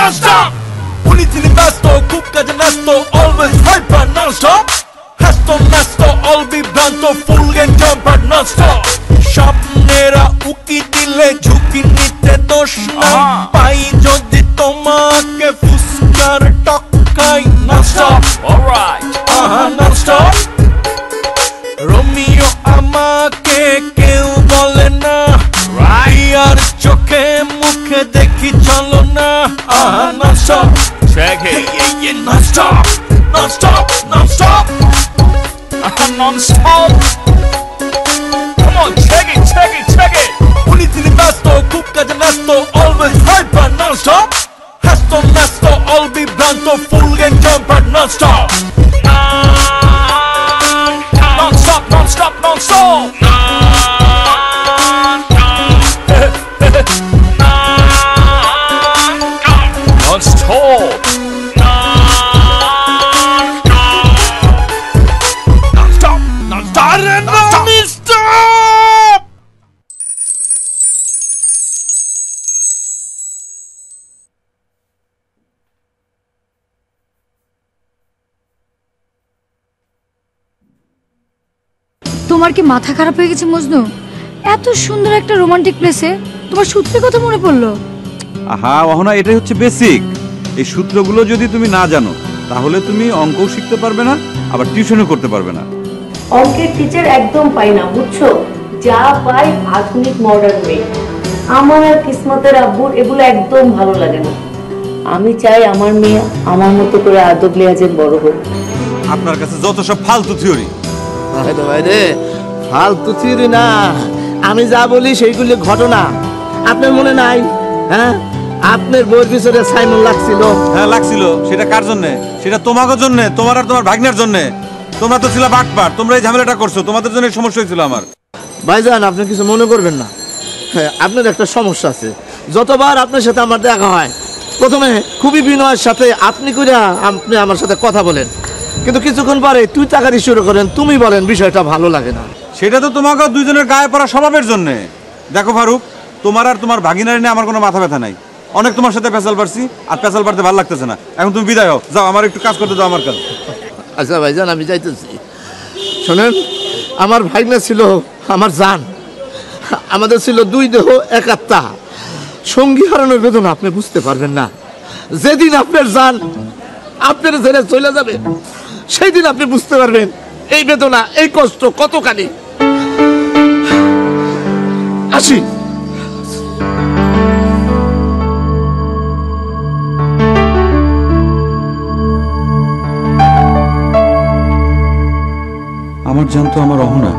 non-stop. Uniti vasto, cucca de nasto, always hyper non-stop. Hasto nasto, all be blanto, full and jumper non-stop. স্বপ্নেরা উকি দিলে ঝুঁকি নিতে দোষ নাই, পাই যদি তোমাকে ফুসকার টক্কাই non-stop. Alright, non-stop. রোমিও আমাকে কেউ বলে না, আর চোখে মুখে দেখি চলো না non-stop. Check it. Yeah, non-stop, non-stop, non-stop, non-stop. Come on, check it, check it, check it. Uniti vasto, cucca de nasto, always hyper non-stop. Hasto nasto, all be blanto, full and jumper non-stop. Non-stop, non-stop, non-stop. Non-stop. Non-stop, non-stop, non-stop. তোমার কি মাথা খারাপ হয়ে গেছে মজনু? এত সুন্দর একটা romantic প্লেসে তোমার সূত্রের কথা মনে পড়লো? আহা অহনা, এটাই হচ্ছে বেসিক। এই সূত্রগুলো যদি তুমি না জানো তাহলে তুমি অঙ্কও শিখতে পারবে না, আবার টিউশনও করতে পারবে না। অঙ্কের টিচার একদম পাই না, বুঝছো? যা পাই আধুনিক মডার্ন মেয়ে। আমার আর কিসমতের আব্বুর এগুলো একদম ভালো লাগে না। আমি চাই আমার মেয়ে আমার মতো করে আদব লেহাজে বড় হোক। আপনার কাছে যত সব ফালতু থিওরি। ফালতু থিওরি না, আমি যা বলি সেইগুলি ঘটনা। আপনার মনে নাই? হ্যাঁ, আপনার বইয়ের পিছনে সাইমন লাগছিল। হ্যাঁ লাগছিল। সেটা কার জন্য? সেটা তোমার জন্য, তোমার আর তোমার ভাগ্নের জন্য। তোমরা তো ছিল বাটপার, তোমরা এই ঝামেলাটা করছো, তোমাদের জন্য সমস্যা হয়েছিল আমার। ভাইজান আপনি কিছু মনে করবেন না, হ্যাঁ আপনার একটা সমস্যা আছে। যতবার আপনার সাথে আমার দেখা হয় প্রথমে খুবই বিনয়ের সাথে আপনি আমার সাথে কথা বলেন, কিন্তু কিছুক্ষণ পরে তুই টাকারি শুরু করেন, তুমি বলেন, বিষয়টা ভালো লাগে না। সেটা তো তোমাকে দুইজনের গায়ে পড়া স্বভাবের জন্য। দেখো ফারুক, তোমার আর তোমার ভাগিনার নিয়ে আমার কোনো মাথা ব্যথা নাই। অনেক তোমার সাথে পেঁচাল পারছি, আর পেঁচাল পারতে ভালো লাগতেছে না। এখন তুমি বিদায় হও, যাও, আমার একটু কাজ করতে দাও, আমার কাজ। আচ্ছা ভাইজান আমি যাইতেছি। শোনেন, আমার ভাগনা ছিল আমার জান, আমাদের ছিল দুই দেহ এক আত্মা। সঙ্গী হারানোর বেদনা আপনি বুঝতে পারবেন না। যেদিন আপনার জান আপনার ছেড়ে চলে যাবে সেই দিন আপনি বুঝতে পারবেন এই বেদনা, এই কষ্ট কতখানি। আসি। আমার জান তো আমার অহনা,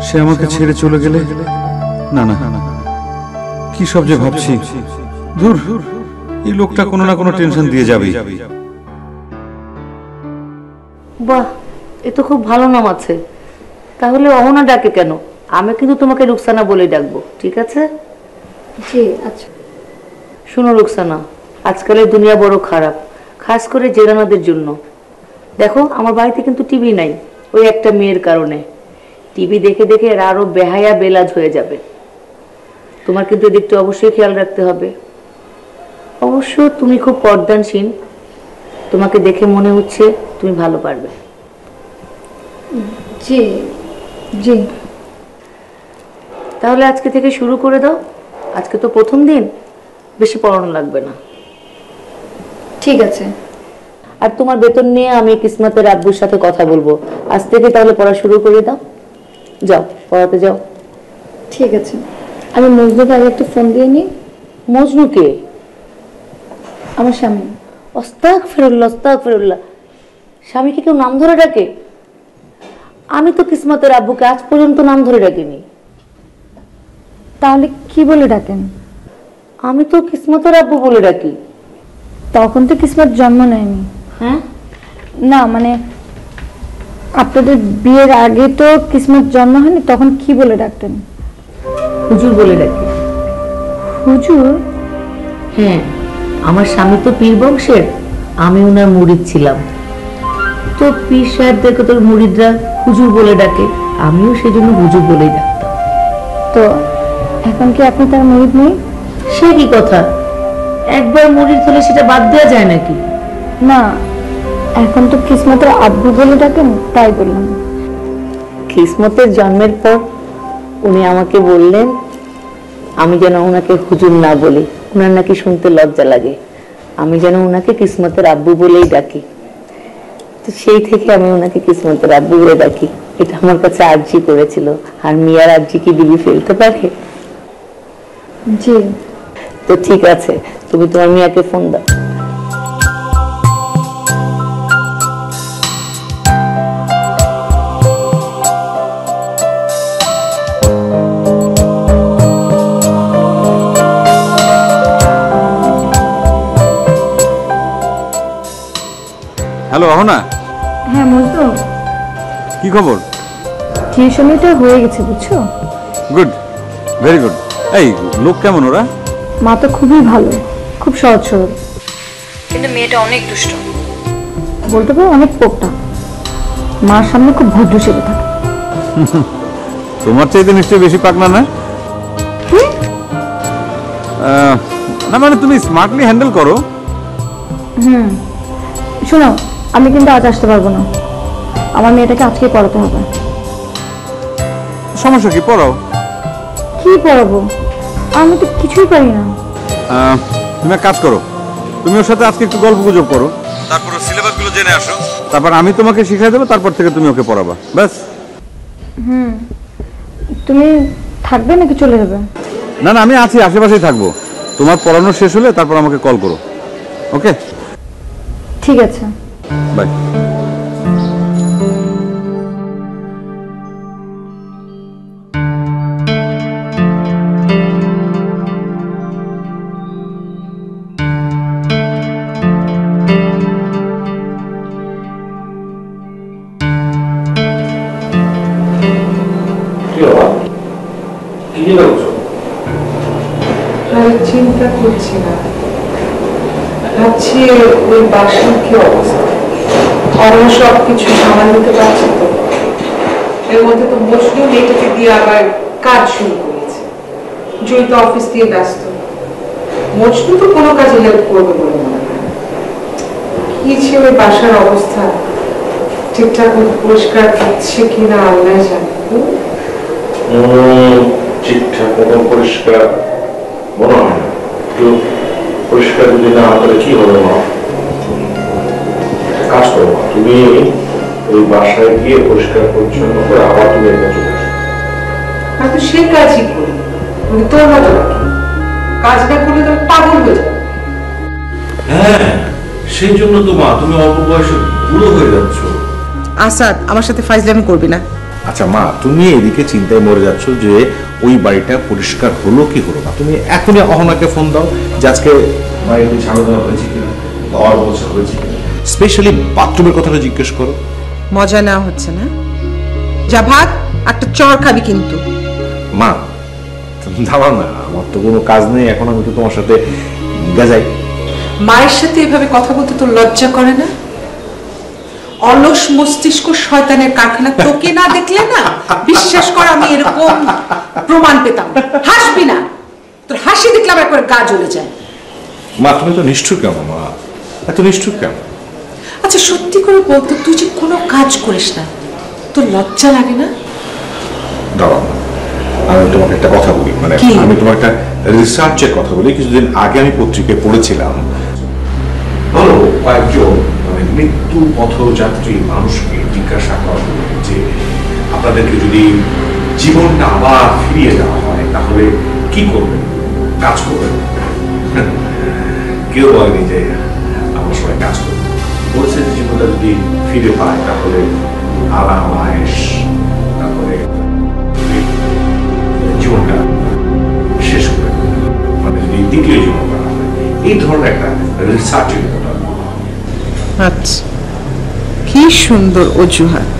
সে আমাকে ছেড়ে চলে গেলে না না কি সব যে ভাবছি। ধুর, এই লোকটা কোনো না কোনো টেনশন দিয়ে যাবে। বাহ, এ তো খুব ভালো নাম আছে। তাহলে অহনা ডাকে কেন? আমি কিন্তু তোমাকে রুকসানা বলে ডাকবো, ঠিক আছে? জি আচ্ছা। শোনো রুকসানা, আজকালের দুনিয়া বড় খারাপ, খাস করে জেরানাদের জন্য। দেখো আমার বাড়িতে কিন্তু টিভি নাই, ওই একটা মেয়ের কারণে। টিভি দেখে দেখে এরা আরো বেহায়া বেলাজ হয়ে যাবে। তোমার কিন্তু এদিকটা অবশ্যই খেয়াল রাখতে হবে। অবশ্য তুমি খুব পর্দানশীল, তোমাকে দেখে মনে হচ্ছে তুমি ভালো পারবে। জি জি। তাহলে আজকে থেকে শুরু করে দাও। আজকে তো প্রথম দিন, বেশি পড়ানো লাগবে না। ঠিক আছে। আর তোমার বেতন নিয়ে আমি কিসমতের আব্বুর সাথে কথা বলবো। আজ থেকে তাহলে পড়া শুরু করে দাও। যাও, পড়াতে যাও। ঠিক আছে। আমি মজনুকে আগে একটা ফোন দিয়ে নিই। মজনুকে? আমার স্বামী। আস্তাগফিরুল্লাহ, আস্তাগফিরুল্লাহ। স্বামীকে কেউ নাম ধরে ডাকে? আমি তো কিসমতের আব্বুকে আজ পর্যন্ত নাম ধরে ডাকিনি। তাহলে কি বলে ডাকেন? আমি তো কিসমতের আব্বু বলে ডাকি। তখন তো কিসমত জন্ম নেয়নি। হ্যাঁ না, মানে আপনাদের বিয়ের আগে তো কিসমত জন্ম হয়নি, তখন কি বলে ডাকতেন? হুজুর বলে ডাকি। হুজুর? হ্যাঁ, আমার স্বামী তো পীর বংশের, আমি ওনার মুরিদ ছিলাম। তো পীর সাহেবদেরকে তোর মুরিদরা হুজুর বলে ডাকে, আমিও সেজন্য হুজুর বলেই ডাকতাম। তো এখন কি আপনি তার মুরিদ নেই? সে কি কথা? একবার মরিচ হলে সেটা বাদ দেওয়া যায় নাকি? না, এখন তো কিসমতের আব্বু বলে ডাকেন, তাই বললাম। কিসমতের জন্মের পর উনি আমাকে বললেন আমি যেন ওনাকে হুজুর না বলি, ওনার নাকি শুনতে লজ্জা লাগে, আমি যেন ওনাকে কিসমতের আব্বু বলেই ডাকি। তো সেই থেকে আমি ওনাকে কিসমতের আব্বু বলে ডাকি। এটা আমার কাছে আর্জি করেছিল, আর মিয়ার আর্জি কি বিবি ফেলতে পারে? জি। তো ঠিক আছে, তুমি তোমার মিয়াকে ফোন দাও। হ্যালো অহনা, হ্যাঁ মজনু, কি খবর? টিউশনিটা হয়ে গেছে বুঝছো। Good, very good. এই লোক কেমন ওরা? মা তো খুবই ভালো, খুব সহজ সরল, কিন্তু মেয়েটা অনেক দুষ্ট। বলতে পারো অনেক পোকটা। মার সামনে খুব ভদ্র সেবে থাকে। তোমার চাইতে নিশ্চয়ই বেশি পাকনা না? না মানে তুমি স্মার্টলি হ্যান্ডেল করো। শোনো, আমি কিন্তু আজ আসতে পারবো না, আমার মেয়েটাকে আজকে পড়াতে হবে। সমস্যা কি, পড়াও। কি পড়াবো? আমি তো কিছুই পারি না। তুমি এক কাজ করো, তুমি ওর সাথে আজকে একটু গল্প গুজব করো, তারপর সিলেবাস গুলো জেনে আসো, তারপর আমি তোমাকে শিখিয়ে দেবো, তারপর থেকে তুমি ওকে পড়াবা, ব্যাস। তুমি থাকবে নাকি চলে যাবে? না না, আমি আছি, আশেপাশেই থাকবো। তোমার পড়ানো শেষ হলে তারপর আমাকে কল করো, ওকে? ঠিক আছে, বাই। চিন্তা করছি না, ভাবছি ওই বাসার কি অবস্থা। আমরা সবকিছু সামাল দিতে পারছি তো? এর মধ্যে তো মজনু মেয়েটাকে দিয়ে আবার কাজ শুরু করেছে। জয়ী তো অফিস দিয়ে ব্যস্ত, মজনু তো কোনো কাজে হেল্প করবে বলে মনে হয়। কি ছিল ওই বাসার অবস্থা, ঠিকঠাক মতো পরিষ্কার হচ্ছে কিনা আল্লাহ জানে। ঠিকঠাক মতো পরিষ্কার মনে হয় না, একটু পরিষ্কার যদি না হলে কি হবে মা? কাজ করো, তুমি ওই বাসায় গিয়ে পরিষ্কার পরিচ্ছন্ন করে আবার তুমি এখানে চলে আসো। আমি তো সে কাজই করি, আমি তোর মতো নাকি? কাজ না করলে তো পাগল হয়ে যাবে। হ্যাঁ, সেই জন্য তো মা তুমি অল্প বয়সে বুড়ো হয়ে যাচ্ছ। আসাদ, আমার সাথে ফাইজলামি করবি না। আচ্ছা মা, তুমি এদিকে চিন্তায় মরে যাচ্ছ যে ওই বাড়িটা পরিষ্কার হলো কি হলো না। তুমি এখনই অহনাকে ফোন দাও যে আজকে বাড়িতে ঝাড়ু দেওয়া হয়েছে কিনা, ঘর মোছা হয়েছে কিনা, স্পেশালি বাথরুমের কথাটা জিজ্ঞেস করো। মজা নেওয়া হচ্ছে না? যা ভাত, একটা চর খাবি কিন্তু। মা দাঁড়াও না, আমার তো কোনো কাজ নেই এখন, আমি তো তোমার সাথে গেজাই। মায়ের সাথে এভাবে কথা বলতে তোর লজ্জা করে না? অলস মস্তিষ্ক শয়তানের কারখানা। তোকে না দেখলে না, বিশ্বাস কর আমি এরকম প্রমাণ পেতাম। হাসবি না, তোর হাসি দেখলে আমার একবার গা জ্বলে যায়। মা তুমি তো নিষ্ঠুর কেন মা, এত নিষ্ঠুর কেন? আচ্ছা সত্যি করে বলতো, তুই যে কোনো কাজ করিস না, তোর লজ্জা লাগে না? দাঁড়াও না, আমি তোমাকে একটা কথা বলি, মানে আমি তোমার একটা রিসার্চের কথা বলি। কিছুদিন আগে আমি পত্রিকায় পড়েছিলাম, বলো কয়েকজন মানে মৃত্যু পথযাত্রী মানুষকে জিজ্ঞাসা করা হলো যে আপনাদেরকে যদি জীবনটা আবার ফিরিয়ে দেওয়া হয় তাহলে কি করবেন, কাজ করবেন? কেউ বলেনি যে আমরা সবাই কাজ করবো, বলছে যে জীবনটা যদি ফিরে পায় তাহলে আরাম আয়েশ, তারপরে জীবনটা শেষ করে মানে যদি দ্বিতীয় জীবন করা হয়, এই ধরনের একটা রিসার্চের কথা। আচ্ছা, কি সুন্দর অজুহাত।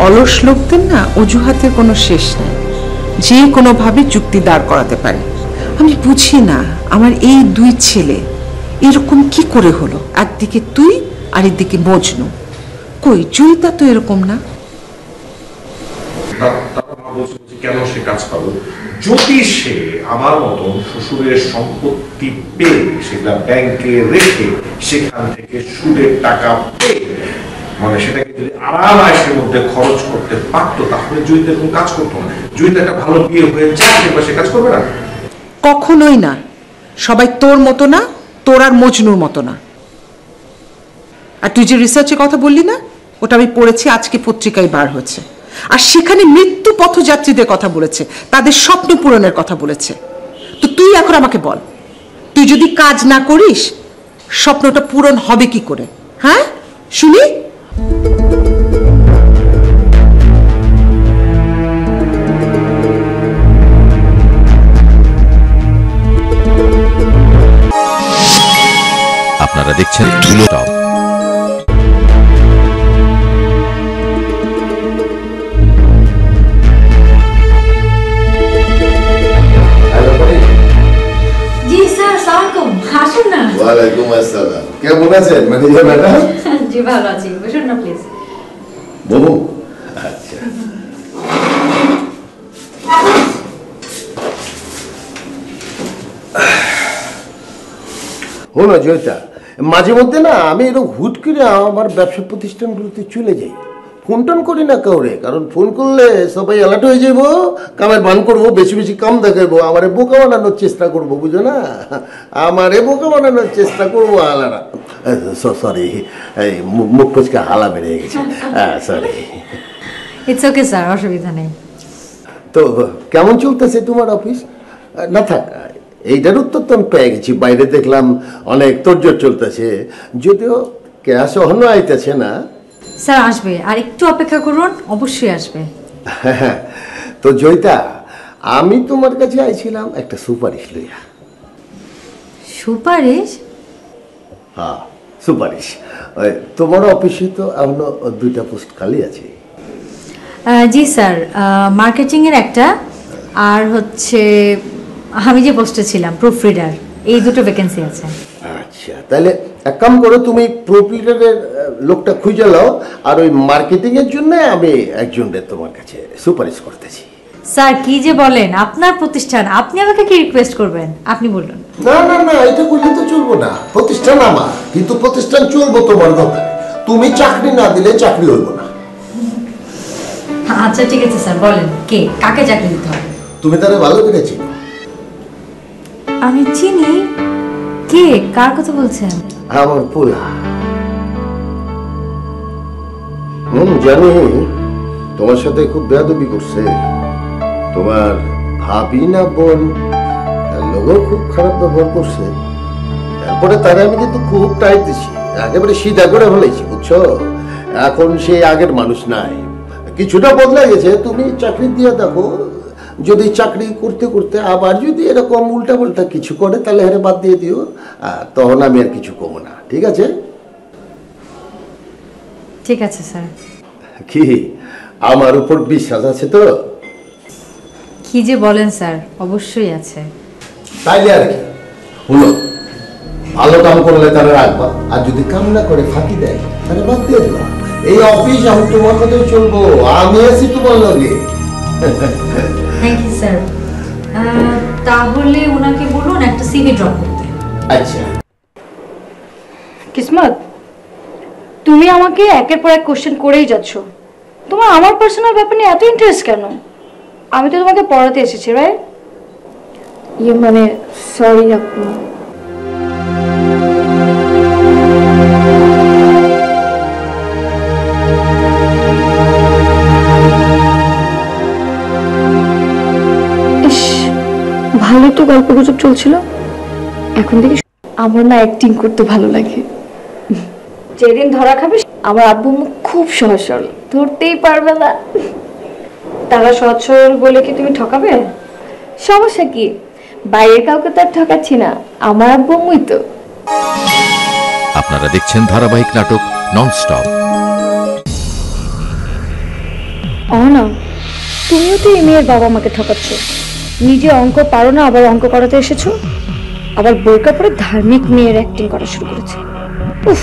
অলস লোকদের না অজুহাতের কোনো শেষ নেই, যে কোনোভাবে যুক্তি দাঁড় করাতে পারে। আমি বুঝি না আমার এই দুই ছেলে এরকম কি করে হলো। একদিকে তুই আর একদিকে মজনু। কই জয়িতা তো এরকম না। কেন সে কাজ পাবে? যদি সে আমার মতন শ্বশুরের সম্পত্তি পেয়ে সেটা ব্যাংকে রেখে সেখান থেকে সুদের টাকা পেয়ে মানে সেটাকে যদি আরামায়েশের মধ্যে খরচ করতে পারতো তাহলে জয়িতা এরকম কাজ করতো না। জয়িতা একটা ভালো বিয়ে হয়ে যায় কিংবা সে কাজ করবে না, কখনোই না। সবাই তোর মতো না, তোর আর মজনুর মতো না। আর তুই যে রিসার্চের কথা বললি না, ওটা আমি পড়েছি, আজকে পত্রিকায় বার হচ্ছে। আর সেখানে মৃত্যু পথযাত্রীদের কথা বলেছে, তাদের স্বপ্ন পূরণের কথা বলেছে। তো তুই এখন আমাকে বল, তুই যদি কাজ না করিস স্বপ্নটা পূরণ হবে কি করে? হ্যাঁ শুনি। আপনারা দেখছেন ধুলো টপ। জি স্যার, আসসালামু আলাইকুম। আসুন না। ওয়ালাইকুম আসসালাম। কেমন আছেন ম্যানেজার ম্যাডাম? জি ভালো আছি, বসুন না প্লিজ। বহু আচ্ছা। হলো জয়িতা, মাঝে মধ্যে না আমি এরকম হুট করে আমার ব্যবসা প্রতিষ্ঠানগুলোতে চলে যাই, ফোন টোন করি না কাউরে, কারণ ফোন করলে সবাই অ্যালার্ট হয়ে যাবো, কামের বান করবো, বেশি বেশি কাম দেখাবো, আমারে বোকা বানানোর চেষ্টা করবো, বুঝো না, আমারে বোকা বানানোর চেষ্টা করবো আলারা। সরি, এই মুখ ফুচকা হালা বেড়ে গেছে, সরি। ইটস ওকে স্যার, অসুবিধা নেই। তো কেমন চলতেছে তোমার অফিস? না থাক, এইটার উত্তর তো আমি পেয়ে গেছি, বাইরে দেখলাম অনেক তোড়জোড় চলতেছে, যদিও ক্যাশ অহনো আইতেছে না। স্যার আসবে, আর একটু অপেক্ষা করুন, অবশ্যই আসবে। তো জয়িতা, আমি তোমার কাছে আইছিলাম একটা সুপারিশ লইয়া। সুপারিশ? হ্যাঁ সুপারিশ। তোমার অফিসে তো এখনো 2টা পোস্ট খালি আছে। জি স্যার, মার্কেটিং এর একটা, আর হচ্ছে আমি যে পোস্টে ছিলাম প্রুফ রিডার, এই 2টো ভ্যাকেন্সি আছে। আচ্ছা, তাহলে এক কাম করো, তুমি প্রুফ রিডারের লোকটা খুঁজে নাও, আর ওই মার্কেটিং এর জন্য আমি একজনের তোমার কাছে সুপারিশ করতেছি। স্যার কি যে বলেন, আপনার প্রতিষ্ঠান, আপনি আমাকে কি রিকোয়েস্ট করবেন? আপনি বলুন। না না না, এটা বললে তো চলবো না, প্রতিষ্ঠান আমার, কিন্তু প্রতিষ্ঠান চলবো তোমার কথা, তুমি চাকরি না দিলে চাকরি হইব না। আচ্ছা ঠিক আছে স্যার, বলেন কে, কাকে চাকরি দিতে হবে? তুমি তাহলে ভালো করে চিনো। আমি চিনি। কে, কার কথা বলছেন? আমার পোলা। জানি তোমার সাথে খুব বেয়াদবি করছে, তোমার ভাবি না বোন লোকও খুব খারাপ ব্যবহার করছে, তারপরে তারা আমি কিন্তু খুব টাইট দিছি, একেবারে সিধা করে ফেলেছি, বুঝছো? এখন সে আগের মানুষ নাই, কিছুটা বদলে গেছে। তুমি চাকরি দিয়ে দেখো, যদি চাকরি করতে করতে আবার যদি এরকম উল্টা পাল্টা কিছু করে তাহলে হারে বাদ দিয়ে দিও, তখন আমি আর কিছু কমো না, ঠিক আছে? ঠিক আছে স্যার। কি আমার উপর বিশ্বাস আছে তো? কি যে বলেন স্যার, অবশ্যই আছে। তাইলে আর কি হলো, ভালো কাম করলে তারা রাখবা, আর যদি কাম না করে ফাঁকি দেয় তাহলে বাদ দিয়ে দেবা। এই অফিস আমি তোমার মতোই চলবো, আমি আছি তোমার লগে। Thank you sir. তাহলে ওনাকে বলুন একটা সিভি ড্রপ করতে। আচ্ছা কিসমত, তুমি আমাকে একের পর এক কোশ্চেন করেই যাচ্ছ। তোমার আমার পার্সোনাল ব্যাপার নিয়ে এত ইন্টারেস্ট কেন? আমি তো তোমাকে পড়াতে এসেছি, রাইট? মানে সরি আপু। ভালো তো গল্প গুজব চলছিল, এখন দেখি আমার না অ্যাক্টিং করতে ভালো লাগে। যেদিন ধরা খাবে আমার আব্বু মুখ খুব সহজ সরল, ধরতেই পারবে না। তারা সহজ সরল বলে কি তুমি ঠকাবে? সমস্যা কি, বাইরের কাউকে তো আর ঠকাচ্ছি না, আমার আব্বু মুই তো। আপনারা দেখছেন ধারাবাহিক নাটক ননস্টপ। না, তুমিও তো এই মেয়ের বাবা মাকে ঠকাচ্ছ। নিজে অঙ্ক পারো না, আবার অঙ্ক করাতে এসেছো, আবার বোরকা পরে ধার্মিক মেয়ের অ্যাক্টিং করা শুরু করেছে। উফ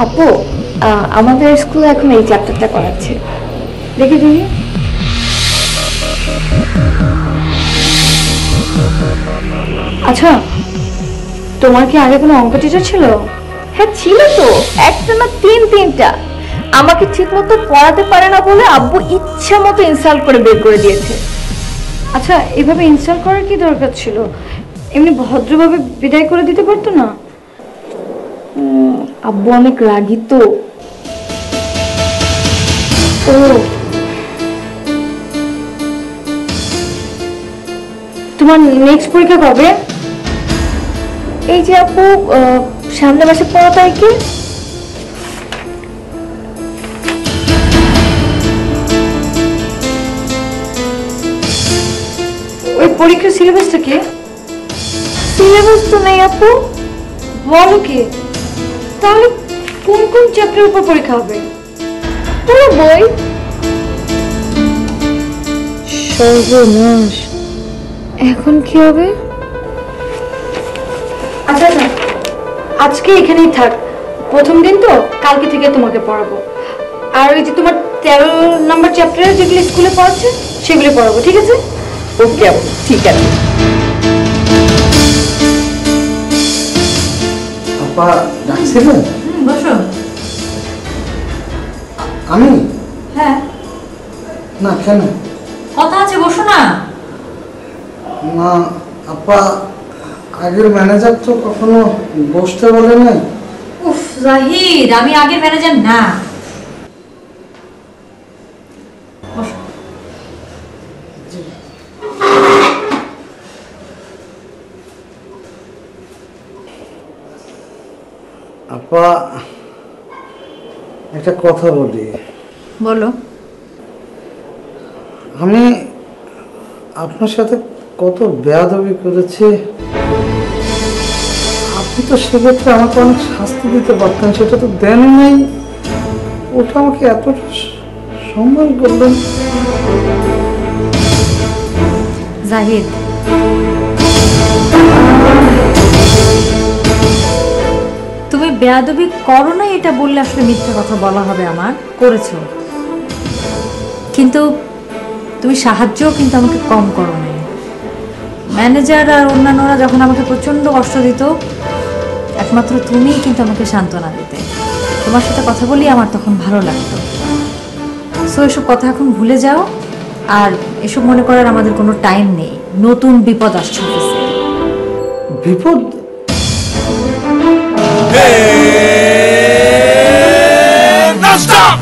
আপু, আমাদের স্কুলে এখন এই চ্যাপ্টারটা করাচ্ছে, দেখে দিই। আচ্ছা, তোমার কি আগে কোনো অঙ্ক টিচার ছিল? হ্যাঁ ছিল তো, একটা না তিনটা। আমাকে ঠিক মতো পড়াতে পারে না বলে আব্বু ইচ্ছা মতো ইনসাল্ট করে বের করে দিয়েছে। আচ্ছা, এভাবে ইনসাল্ট করার কি দরকার ছিল? এমনি ভদ্রভাবে বিদায় করে দিতে পারতো না? আব্বু অনেক রাগী তো। ও, তোমার নেক্সট পরীক্ষা কবে? এই যে আপু, সামনে মাসে 15 তারিখে। ওই পরীক্ষার সিলেবাসটা কি? সিলেবাস তো নেই আপু। বলো কি? তাহলে কোন কোন চ্যাপ্টারের উপর পরীক্ষা হবে? পুরো বই। সর্বনাশ, এখন কি হবে? আচ্ছা আচ্ছা, আজকে এখানেই থাক, প্রথম দিন তো, কালকে থেকে তোমাকে পড়াবো। আর ওই যে তোমার 13 নম্বর চ্যাপ্টারে যেগুলো স্কুলে পড়াচ্ছে সেগুলো পড়াবো, ঠিক আছে? ওকে আপু, ঠিক আছে। আপা ডাকছিলেন? বসো। আমি? হ্যাঁ। না, কেন? কথা আছে, বসো না। না আপা, আগের ম্যানেজার তো কখনো বসতে বলে নাই। উফ জাহিদ, আমি আগের ম্যানেজার না। আপা, একটা কথা বলি। বলো। আমি আপনার সাথে কত বেয়াদবি করেছি। আপনি তো সেক্ষেত্রে আমাকে অনেক শাস্তি দিতে পারতেন, সেটা তো দেন নাই। ওটা আমাকে এতটা সম্মান করলেন। জাহিদ, তুমি বেয়াদবি করো না এটা বললে আসলে মিথ্যা কথা বলা হবে আমার। করেছো, কিন্তু তুমি সাহায্যও কিন্তু আমাকে কম করো না। ম্যানেজার আর অন্যান্যরা যখন আমাকে প্রচণ্ড কষ্ট দিত, একমাত্র তুমিই কিন্তু আমাকে সান্ত্বনা দিতে। তোমার সাথে কথা বলি আমার তখন ভালো লাগতো। সো এসব কথা এখন ভুলে যাও, আর এসব মনে করার আমাদের কোনো টাইম নেই। নতুন বিপদ আসছে অফিসে। বিপদ? Non-stop!